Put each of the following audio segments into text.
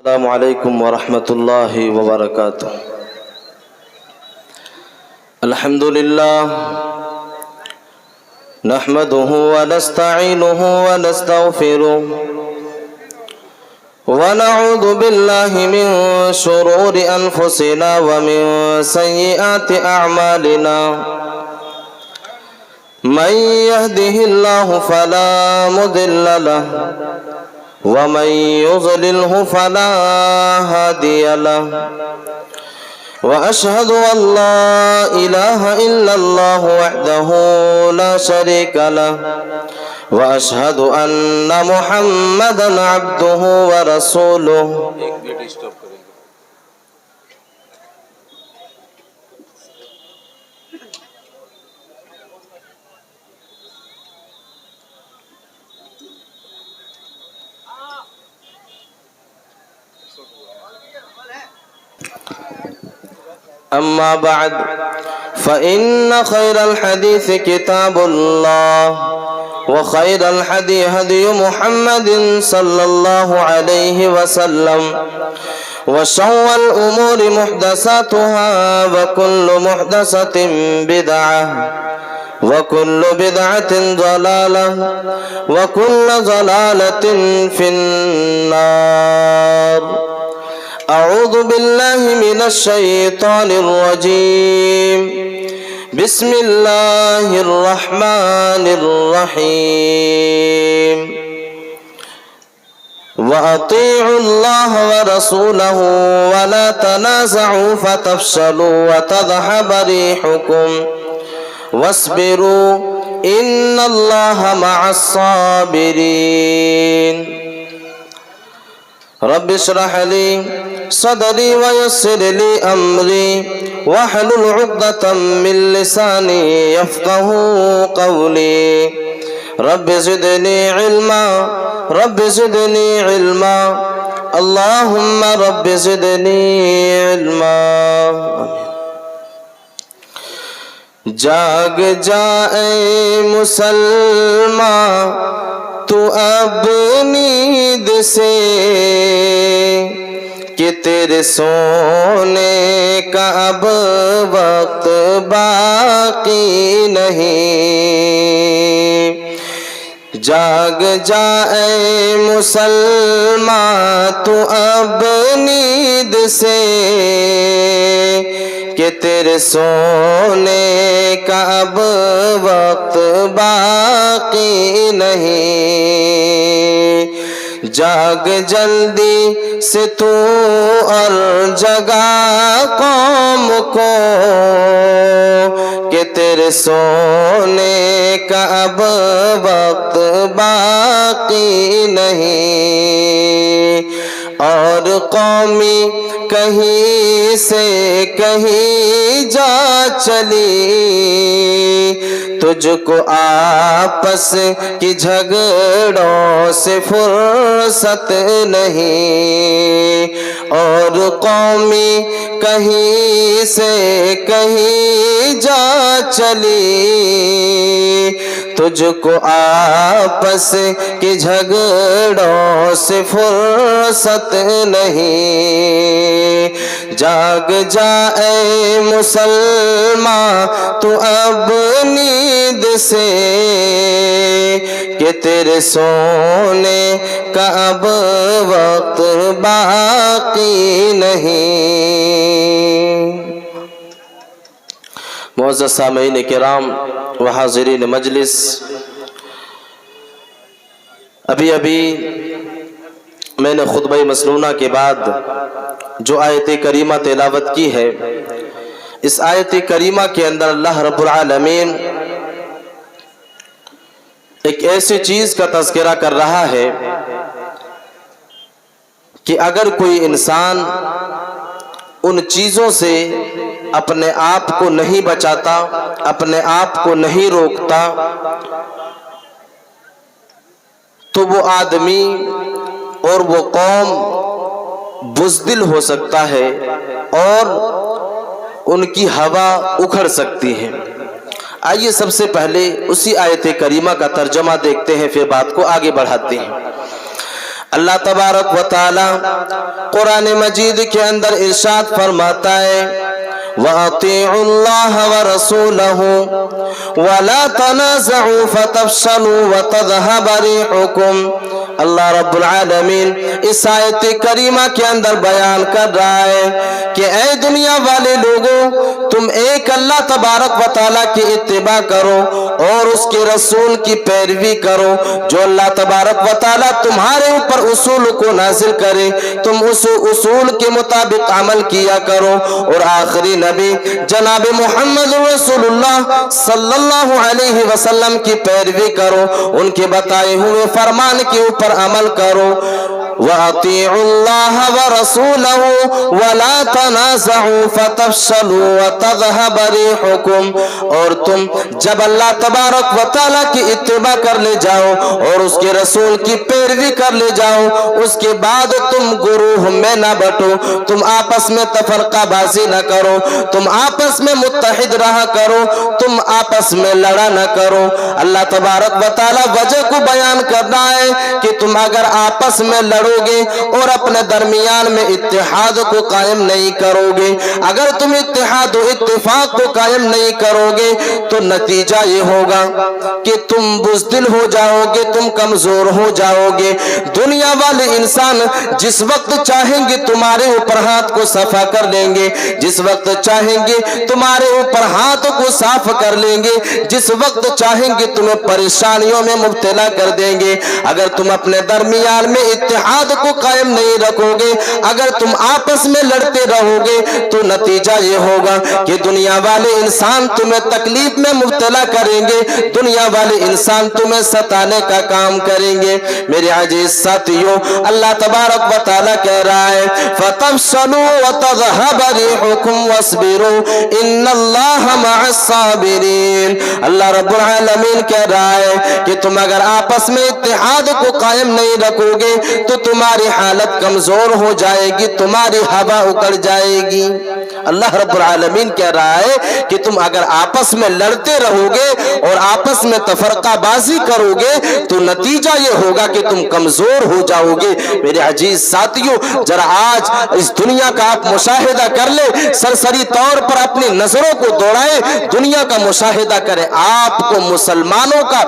السلام علیکم ورحمۃ اللہ وبرکاتہ۔ الحمد للہ نحمده ونستعینه ونستغفره ونعوذ باللہ من شرور انفسنا ومن سیئات اعمالنا من يهده الله فلا مضل له ومن يضلله فلا هادي له وأشهد أن لا إله إلا الله وحده لا شريك له وأشهد أن محمدا عبده ورسوله۔ أما بعد فإن خير الحديث كتاب الله وخير الهدي هدي محمد صلى الله عليه وسلم وشر الأمور محدثاتها وكل محدثة بدعة وكل بدعة ضلالة وكل ضلالة في النار۔ اعوذ باللہ من الشیطان الرجیم، بسم اللہ الرحمن الرحیم۔ وَأَطِيعُوا اللَّهَ وَرَسُولَهُ وَلَا تَنَازَعُوا فَتَفْشَلُوا وَتَذْهَبَ رِيحُكُمْ وَاصْبِرُوا إِنَّ اللَّهَ مَعَ الصَّابِرِينَ۔ رب اشرح لي صدري ويسر لي أمري واحلل عقدة من لساني يفقهوا قولي۔ رب زدني علما رب زدني علما اللهم رب زدني علما۔ جاگ جائے مسلمان تو اب نیند سے کہ تیرے سونے کا اب وقت باقی نہیں۔ جاگ جائے مسلمان تو اب نیند سے کہ تیرے سونے کا اب وقت باقی نہیں۔ جاگ جلدی سے تو اور جگا قوم کو کہ تیرے سونے کا اب وقت باقی نہیں۔ اور قومی کہیں سے کہیں جا چلی تجھ کو آپس کی جھگڑوں سے فرصت نہیں۔ اور قومی کہیں سے کہیں جا چلی تجھ کو آپس کی جھگڑوں سے فرصت نہیں۔ جاگ جائے مسلمان تو اب نیند سے کہ تیرے سونے کا اب وقت باقی نہیں۔ معزز سامعین کرام و حاضرین مجلس، ابھی میں نے خطبہ مسنونہ کے بعد جو آیت کریمہ تلاوت کی ہے، اس آیت کریمہ کے اندر اللہ رب العالمین ایک ایسی چیز کا تذکرہ کر رہا ہے کہ اگر کوئی انسان ان چیزوں سے اپنے آپ کو نہیں بچاتا، اپنے آپ کو نہیں روکتا، تو وہ آدمی اور وہ قوم بزدل ہو سکتا ہے اور ان کی ہوا اکھڑ سکتی ہے۔ آئیے سب سے پہلے اسی آیت کریمہ کا ترجمہ دیکھتے ہیں، پھر بات کو آگے بڑھاتے ہیں۔ اللہ تبارک و تعالی قرآن مجید کے اندر ارشاد فرماتا ہے وَأَطِيعُوا اللَّهَ وَرَسُولَهُ وَلَا تَنَازَعُوا فَتَفْشَلُوا وَتَذْهَبَ رِيحُكُمْ۔ اللہ رب العالمین اس آیت کریمہ کے اندر بیان کر رہا ہے کہ اے دنیا والے لوگوں، تم ایک اللہ تبارک و تعالیٰ کی اتباع کرو اور اس کے رسول کی پیروی کرو۔ جو اللہ تبارک و تعالیٰ تمہارے اوپر اصول کو نازل کرے تم اس اصول کے مطابق عمل کیا کرو، اور آخری نبی جناب محمد رسول اللہ صلی اللہ علیہ وسلم کی پیروی کرو، ان کے بتائے ہوئے فرمان کے اوپر عمل کرو۔ وَأَطِيعُوا اللَّهَ وَرَسُولَهُ وَلَا تَنَازَعُوا فَتَفْشَلُوا وَتَذْهَبَ رِيحُكُمْ۔ اور تم جب اللہ تبارک و تعالیٰ کی اتباع کر لے جاؤ اور اس کے رسول کی پیروی کر لے جاؤ، اس کے بعد تم گروہ میں نہ بٹو، تم آپس میں تفرقہ بازی نہ کرو، تم آپس میں متحد رہا کرو، تم آپس میں لڑا نہ کرو۔ اللہ تبارک و تعالیٰ وجہ کو بیان کرنا ہے کہ تم اگر آپس میں لڑو گے اور اپنے درمیان میں اتحاد کو قائم نہیں کرو گے، اگر تم اتحاد و اتفاق کو قائم نہیں کرو گے تو نتیجہ یہ ہوگا کہ تم بزدل ہو جاؤ گے، تم کمزور ہو جاؤ گے۔ دنیا والے انسان جس وقت چاہیں گے تمہارے اوپر ہاتھ کو صفا کر لیں گے، جس وقت چاہیں گے تمہارے اوپر ہاتھ کو صاف کر لیں گے، جس وقت چاہیں گے تمہیں پریشانیوں میں مبتلا کر دیں گے۔ اگر تم اپنے درمیان میں اتحاد کو قائم نہیں رکھو گے، اگر تم آپس میں لڑتے رہو گے تو نتیجہ یہ ہوگا کہ دنیا والے انسان تمہیں تکلیف میں مبتلا کریں گے، دنیا والے انسان تمہیں ستانے کا کام کریں گے۔ میرے عزیز ساتھیوں، اللہ تبارک و تعالیٰ کہہ رہا ہے فَتَفْشَلُوا وَتَذْهَبَ رِيحُكُمْ وَاصْبِرُوا إِنَّ اللَّهَ مَعَ الصَّابِرِينَ۔ اللہ رب العالمین کہہ رہا ہے کہ تم اگر آپس میں اتحاد کو قائم نہیں رکھو گے تو تمہاری حالت کمزور ہو جائے گی، تمہاری ہوا اکڑ جائے گی۔ اللہ رب العالمین کہہ رہا ہے کہ تم اگر آپس میں لڑتے رہو گے اور آپس میں تفرقہ بازی کرو گے تو نتیجہ یہ ہوگا کہ تم کمزور ہو جاؤ گے۔ میرے عزیز ساتھیوں، ذرا آج اس دنیا کا آپ مشاہدہ کر لیں، سرسری طور پر اپنی نظروں کو دوڑائیں، دنیا کا مشاہدہ کریں، آپ کو مسلمانوں کا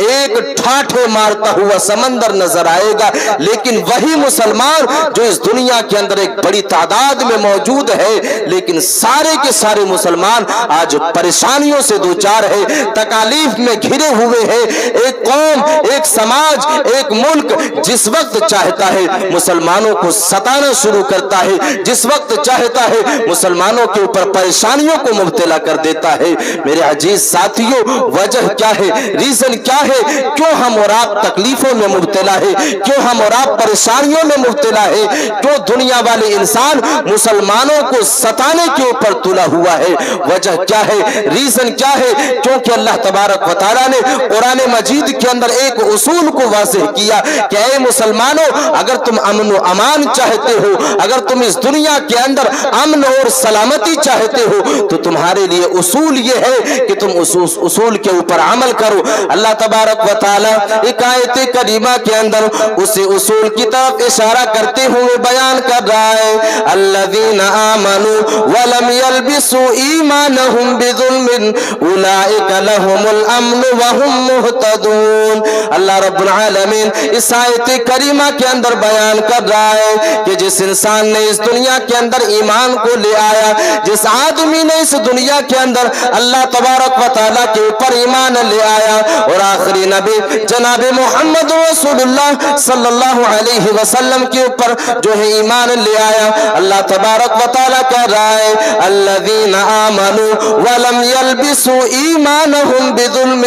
ایک ٹھاٹھے مارتا ہوا سمندر نظر آئے گا، لیکن وہی مسلمان جو اس دنیا کے اندر ایک بڑی تعداد میں موجود ہے، لیکن سارے کے سارے مسلمان آج پریشانیوں سے دوچار ہے، تکالیف میں گھرے ہوئے ہیں۔ ایک قوم، ایک سماج، ایک ملک جس وقت چاہتا ہے مسلمانوں کو ستانا شروع کرتا ہے، جس وقت چاہتا ہے مسلمانوں کے اوپر پریشانیوں کو مبتلا کر دیتا ہے۔ میرے عزیز ساتھیوں، وجہ کیا ہے؟ ریزن کیا ہے؟ کیوں ہم اور آپ تکلیفوں میں مبتلا ہے؟ کیوں ہم اور آپ پریشانیوں میں مبتلا ہے؟ کیوں دنیا والے انسان مسلمانوں کو ستانے کے اوپر تلا ہوا ہے؟ وجہ کیا ہے؟ ریزن کیا ہے؟ کیونکہ اللہ تبارک و تعالیٰ نے قرآن مجید کے اندر ایک اصول کو واضح کیا کہ اے مسلمانوں، اگر تم امن و امان چاہتے ہو، اگر تم اس دنیا کے اندر امن اور سلامتی چاہتے ہو تو تمہارے لیے اصول یہ ہے کہ تم اس اصول کے اوپر عمل کرو۔ اللہ تبارک و تعالیٰ ایک آیت کریمہ کے اندر اسی اصول کی طرف اشارہ کرتے ہوئے بیان کر رہا ہے الذین آمنوا ولم يلبسوا ایمانہم بظلم اولئک لهم الامن وهم مہتدون۔ اللہ رب العالمین اس آیت کریمہ کے اندر بیان کر رہا ہے کہ جس انسان نے اس دنیا کے اندر ایمان کو لے آیا، جس آدمی نے اس دنیا کے اندر اللہ تبارک و تعالیٰ کے اوپر ایمان لے آیا اور آخری نبی جناب محمد رسول اللہ صلی اللہ علیہ وسلم کے اوپر جو ہے ایمان لے آیا، اللہ تبارک و تعالیٰ کہہ رہا ہے الذین آمنوا ولم يلبسوا ایمانہم بظلم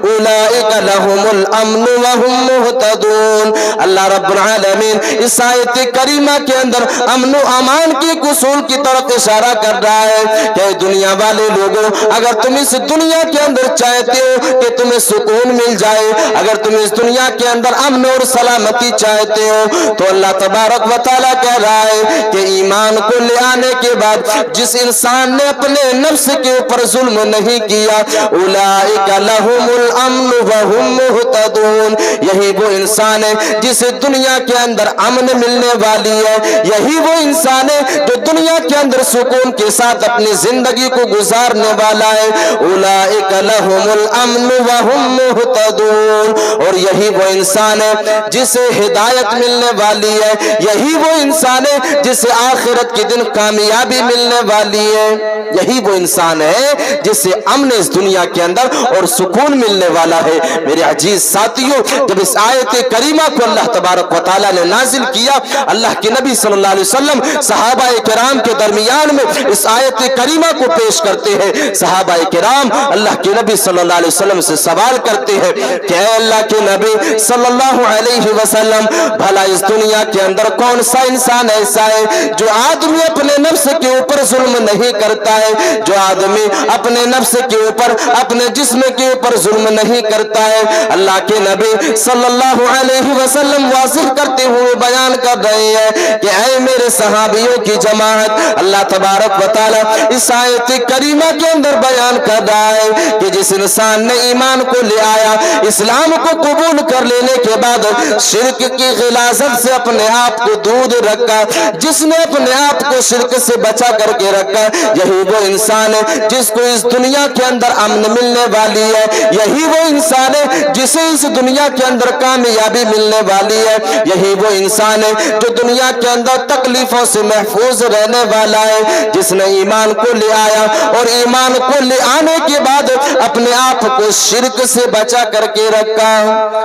اولئک لهم الامن وهم مہتدون۔ اللہ رب العالمین اس آیت کریمہ کے اندر امن و امان کی اصول کی طرف اشارہ کر رہا ہے کہ دنیا والے لوگوں، اگر تم اس دنیا کے اندر چاہتے ہو کہ تمہیں سکون مل جائے، اگر تم اس دنیا کے اندر امن اور سلامتی چاہتے ہو، हो। तो अल्लाह तबारक व तआला कह रहा है कि ईमान को ले आने के बाद जिस इंसान ने अपने नफ्स के ऊपर जुल्म नहीं किया, उलाइका लहुमुल अम्न व हुम मुहतदून, यही वो इंसान है जिसे दुनिया के अंदर अमन मिलने वाली है, यही वो इंसान है जो दुनिया के अंदर सुकून के साथ अपनी जिंदगी को गुजारने वाला है। उलाइका लहुमुल अम्न व हुम मुहतदून, और यही वो इंसान है जिसे हिदायत मिलने वाली है, यही वो इंसान है जिसे आखिरत के दिन कामयाबी मिलने वाली है, यही वो इंसान है जिसे अमन इस दुनिया के अंदर और सुकून मिलने वाला है। मेरे अजीज साथियों, जब इस आयत करीमा को अल्लाह तबारक व तआला ने नाजिल किया, अल्लाह के नबी सल्लल्लाहु अलैहि वसल्लम सहाबा किराम के दरमियान में इस आयत करीमा को पेश करते हैं। सहाबा किराम अल्लाह के नबी सल्लल्लाहु अलैहि वसल्लम से सवाल करते हैं कि ऐ अल्लाह के नबी सल्लल्लाहु अलैहि वसल्लम, भला इस दुनिया के अंदर कौन सा इंसान ऐसा है जो आदमी अपने नफ्स के ऊपर जुल्म नहीं करता है, जो आदमी अपने नफ्स के ऊपर, अपने जिस्म के ऊपर जुल्म नहीं करता है। अल्लाह के नबी सल्लल्लाहु अलैहि वसल्लम वाज़िह करते हुए बयान कर रहे हैं कि ऐ मेरे सहाबियों की जमात, अल्लाह तबारक व तआला इस आयत करीमा के अंदर बयान कर रहा है कि जिस इंसान ने ईमान को ले आया, इस्लाम को कबूल कर लेने के बाद शिर्क की गिलाज़त से अपने आप को दूर रखा, जिसने अपने आप को शिर्क से बचा करके रखा, यही वो इंसान है जिसको इस दुनिया के अंदर अमन मिलने वाली है, यही वो इंसान है जिसे इस दुनिया के अंदर कामयाबी मिलने वाली है, यही वो इंसान है जो दुनिया के अंदर तकलीफों से महफूज रहने वाला है, जिसने ईमान को ले आया और ईमान को ले आने के बाद अपने आप को शिर्क से बचा करके रखा।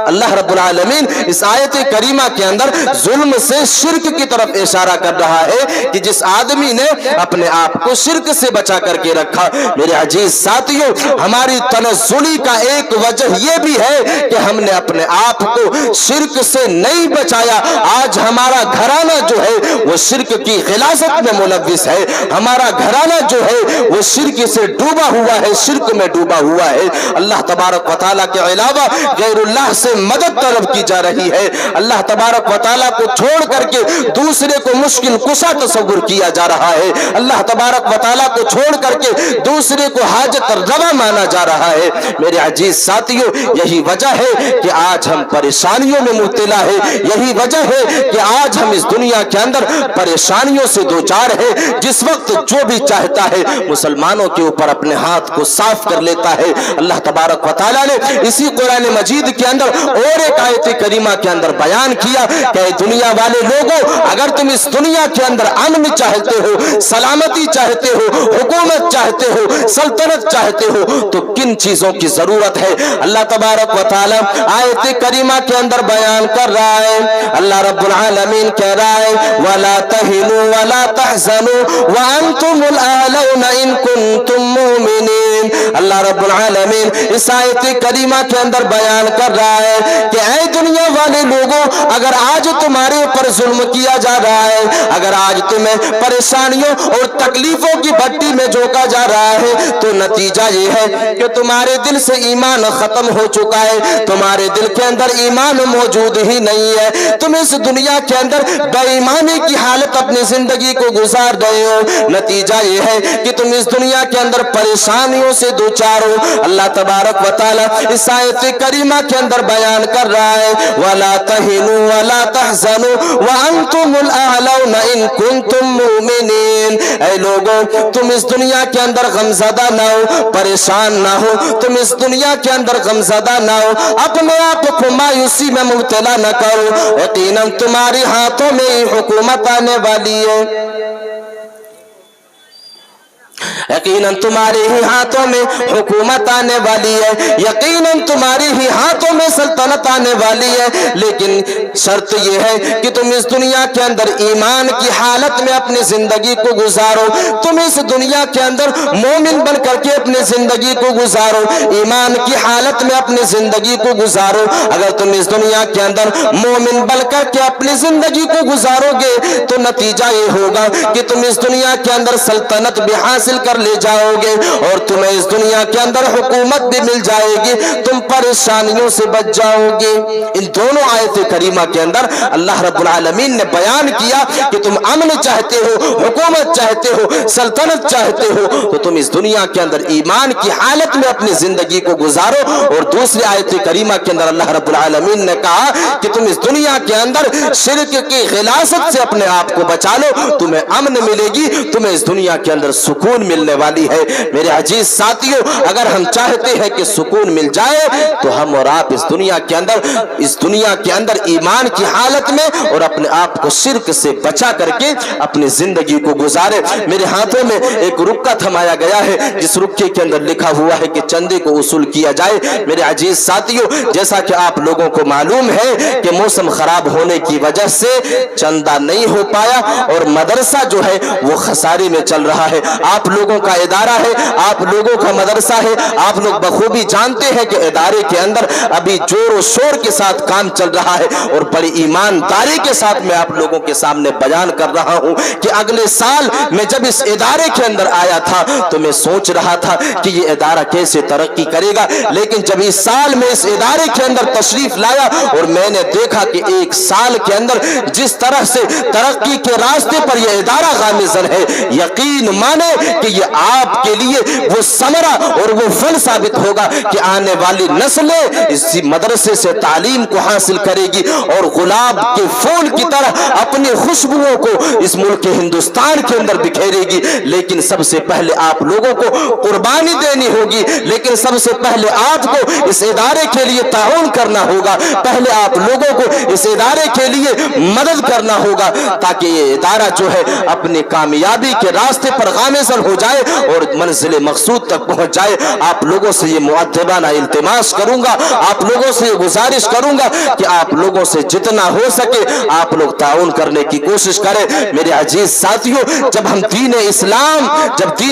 अल्लाह रब्बुल आलमीन इस आयत करीमा के अंदर जुल्म से शिर्क की तरफ इशारा कर रहा है कि जिस आदमी ने अपने आप को शिर्क से बचा करके रखा। मेरे अजीज साथियों, हमारी तनज़्ज़ुली का एक वजह यह भी है कि हमने अपने आप को शिर्क से नहीं बचाया। आज हमारा घराना जो है वो शिर्क की गिलाज़त में मुलव्विस है, हमारा घराना जो है वो शिर्क से डूबा हुआ है, शिर्क में डूबा हुआ है। अल्लाह तबारक व तआला के अलावा गैरुल्लाह से मदद तलब की जा रही है, अल्लाह तबारक व तआला को छोड़ करके दूसरे को मुश्किल कुशा तसव्वुर किया जा रहा है, अल्लाह तबारक व तआला को छोड़ करके दूसरे को हाजत रवा माना जा रहा है। मेरे अजीज साथियों, यही वजह है कि आज हम परेशानियों में मुब्तला है, यही वजह है कि आज हम इस दुनिया के अंदर परेशानियों से दो चार है। जिस वक्त जो भी चाहता है मुसलमानों के ऊपर अपने हाथ को साफ कर लेता है। अल्लाह तबारक व तआला ने इसी कुरान मजीद के अंदर और एक आयत करीमा के अंदर बयान किया कि दुनिया वाले लोगों, अगर तुम इस दुनिया के अंदर अमन चाहते हो, सलामती चाहते हो, हुकूमत चाहते हो, सल्तनत चाहते हो, तो किन चीजों की जरूरत है। अल्लाह तबारक व तआला आयत करीमा के अंदर बयान कर रहा है। अल्लाह रब्बुल आलमीन कह रहा है वला तहिनु वला तहज़नु व अंतुमुल आलौना इन कुंतुम मुमिनीन। अल्लाह रब्बुल आलमीन इस आयत करीमा के अंदर बयान कर रहा है कि ऐ दुनिया वाले लोगों, अगर आज तुम्हारे ऊपर जुल्म किया जा रहा है, अगर आज तुम्हें परेशानियों और तकलीफों की भट्टी में झोंका जा रहा है, तो नतीजा ये है कि तुम्हारे दिल से ईमान खत्म हो चुका है, तुम्हारे दिल के अंदर ईमान मौजूद ही नहीं है। तुम इस दुनिया के अंदर बेईमानी की हालत अपनी जिंदगी को गुजार रहे हो। नतीजा ये है कि तुम इस दुनिया के अंदर परेशानियों से दो चार हो। अल्लाह तबारक व तआला इस आयत करीमा के अंदर बयान कर रहा है वला तहिनु वला तहज़नु व अंतुमुल आलौना इन कुंतुम मुमिनीन। ऐ लोगों, तुम इस दुनिया के अंदर गमज़दा ना हो, परेशान ना हो, तुम इस दुनिया के अंदर गमज़दा ना हो, अपने आप को मायूसी में मुब्तला न करो। यकीनन तुम्हारे हाथों में ही हुकूमत आने वाली है, यकीनन तुम्हारे ही हाथों में हुकूमत आने वाली है, यकीनन तुम्हारे ही हाथों में सल्तनत आने वाली है। लेकिन शर्त यह है कि तुम इस दुनिया के अंदर ईमान की हालत में अपनी जिंदगी को गुजारो, तुम इस दुनिया के अंदर मोमिन बन करके अपनी जिंदगी को गुजारो, ईमान की हालत में अपनी जिंदगी को गुजारो। अगर तुम इस दुनिया के अंदर मोमिन बन करके अपनी जिंदगी को गुजारोगे तो नतीजा ये होगा कि तुम इस दुनिया के अंदर सल्तनत भी हासिल कर ले जाओगे और तुम्हें इस दुनिया के अंदर हुकूमत भी मिल जाएगी, तुम परेशानियों से बच जाओगे। इन दोनों आयत करीमा के अंदर अल्लाह रब्बुल आलमीन ने बयान किया कि तुम अमन चाहते हो, हुकूमत चाहते हो, सल्तनत चाहते हो, तो तुम इस दुनिया के अंदर ईमान की हालत में अपनी जिंदगी को गुजारो। और दूसरी आयत करीमा के अंदर अल्लाह रब्बुल आलमीन ने कहा कि तुम इस दुनिया के अंदर शिर्क की गिलासत से अपने आप को बचा लो, तुम्हें अमन मिलेगी, तुम्हें इस दुनिया के अंदर सुकून मिलने वाली है। मेरे अजीज साथियों, अगर हम चाहते हैं कि सुकून मिल जाए तो हम और आप इस दुनिया के अंदर ईमान की हालत में और अपने आप को शिर्क से बचा करके अपनी जिंदगी को गुजारे। मेरे हाथों में एक रुक्का थमाया गया है, जिस रुक्के के अंदर लिखा हुआ है कि चंदे को वसूल किया जाए। मेरे अजीज साथियों, जैसा कि आप लोगों को मालूम है कि मौसम खराब होने की वजह से चंदा नहीं हो पाया और मदरसा जो है वो खसारे में चल रहा है। आप लोगों का इदारा है, आप लोगों का मदरसा है, आप लोग बखूबी जानते हैं कि इदारे के अंदर अभी जोर शोर के साथ काम चल रहा है और बड़ी ईमानदारी के साथ मैं आप लोगों के सामने बयान कर रहा हूं कि अगले साल मैं जब इस इदारे के अंदर आया था तो मैं सोच रहा था कि ये इदारा कैसे तरक्की करेगा, लेकिन जब इस साल में इस इदारे के अंदर तशरीफ लाया और मैंने देखा कि एक साल के अंदर जिस तरह से तरक्की के रास्ते पर यह इदारा गामिज़न है, यकीन माने कि ये आपके लिए वो समरा और वो फल साबित होगा कि आने वाली नस्लें इसी मदरसे से तालीम को हासिल करेगी और गुलाब के फूल की तरह अपनी खुशबुओं को इस मुल्क हिंदुस्तान के अंदर बिखेरेगी। लेकिन सबसे पहले आप लोगों को कुर्बानी देनी होगी, लेकिन सबसे पहले आपको इस इदारे के लिए ताउन करना होगा, पहले आप लोगों को इस इदारे के लिए मदद करना होगा ताकि ये इदारा जो है अपनी कामयाबी के रास्ते पर गामिज़न हो जाए और मंजिल मकसूद तक पहुंच जाए। आप लोगों से ये मुअद्दबाना इल्तिमास करूंगा, आप लोगों से ये गुजारिश करूंगा कि आप लोगों से जितना हो सके आप लोग ताउन करने की कोशिश करें। मेरे अजीज साथियों, जब हम दीन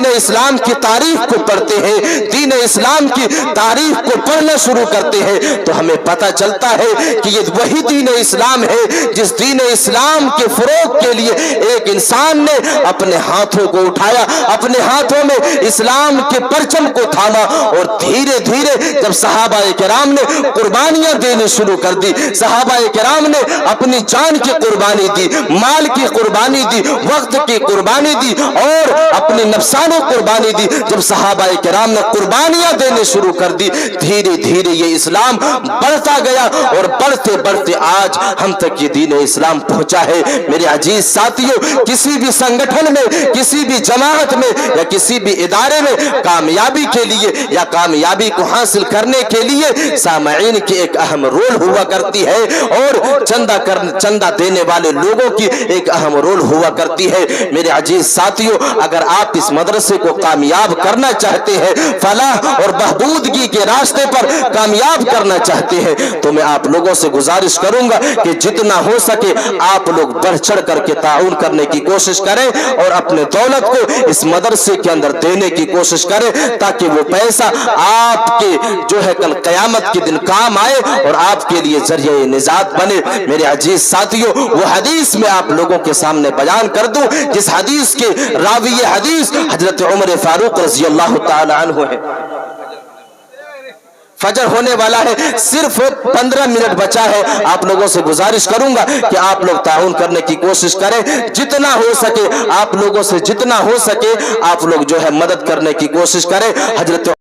इस्लाम की तारीफ को पढ़ते हैं, दीन इस्लाम की तारीफ को पढ़ना शुरू करते हैं, तो हमें पता चलता है कि ये वही दीन इस्लाम है जिस दीन इस्लाम के फरोग के लिए एक इंसान ने अपने हाथों को उठाया, अपने हाथों में इस्लाम के परचम को थामा और धीरे धीरे जब सहाबाए किराम ने कुर्बानियां देनी शुरू कर दी, सहाबाए किराम ने अपनी जान की कुर्बानी दी, माल की कुर्बानी दी, वक्त की कुर्बानी दी और अपनी नफसानी कुर्बानी दी। जब सहाबाए किराम ने कुर्बानियां देने शुरू कर दी, धीरे धीरे ये इस्लाम बढ़ता गया और बढ़ते बढ़ते आज हम तक ये दीन इस्लाम पहुंचा है। मेरे अजीज साथियों, किसी भी संगठन में, किसी भी जमात में या किसी भी इदारे में कामयाबी के लिए या कामयाबी को हासिल करने के लिए सामईन की एक अहम रोल हुआ करती है और चंदा देने वाले लोगों की एक अहम रोल हुआ करती है। मेरे अजीज साथियों, अगर आप इस मदरसे को कामयाब करना चाहते हैं, फलाह और बहबूदगी के रास्ते पर कामयाब करना चाहते हैं, तो मैं आप लोगों से गुजारिश करूंगा कि जितना हो सके आप लोग बढ़ चढ़ करके ताउन करने की कोशिश करें और अपने दौलत को इस मदरसे के अंदर देने की कोशिश करें ताकि वो पैसा आपके जो है कल क़यामत के दिन काम आए और आपके लिए जरिए निजात बने। मेरे अजीज साथियों, वो हदीस में आप लोगों के सामने बयान कर दूं जिस हदीस के रावी हदीस हजरत उमर फारूक रज़ी अल्लाह ताला अन्हु है। फजर होने वाला है, सिर्फ 15 मिनट बचा है। आप लोगों से गुजारिश करूंगा कि आप लोग ताउन करने की कोशिश करें, जितना हो सके आप लोगों से जितना हो सके आप लोग जो है मदद करने की कोशिश करें। हजरत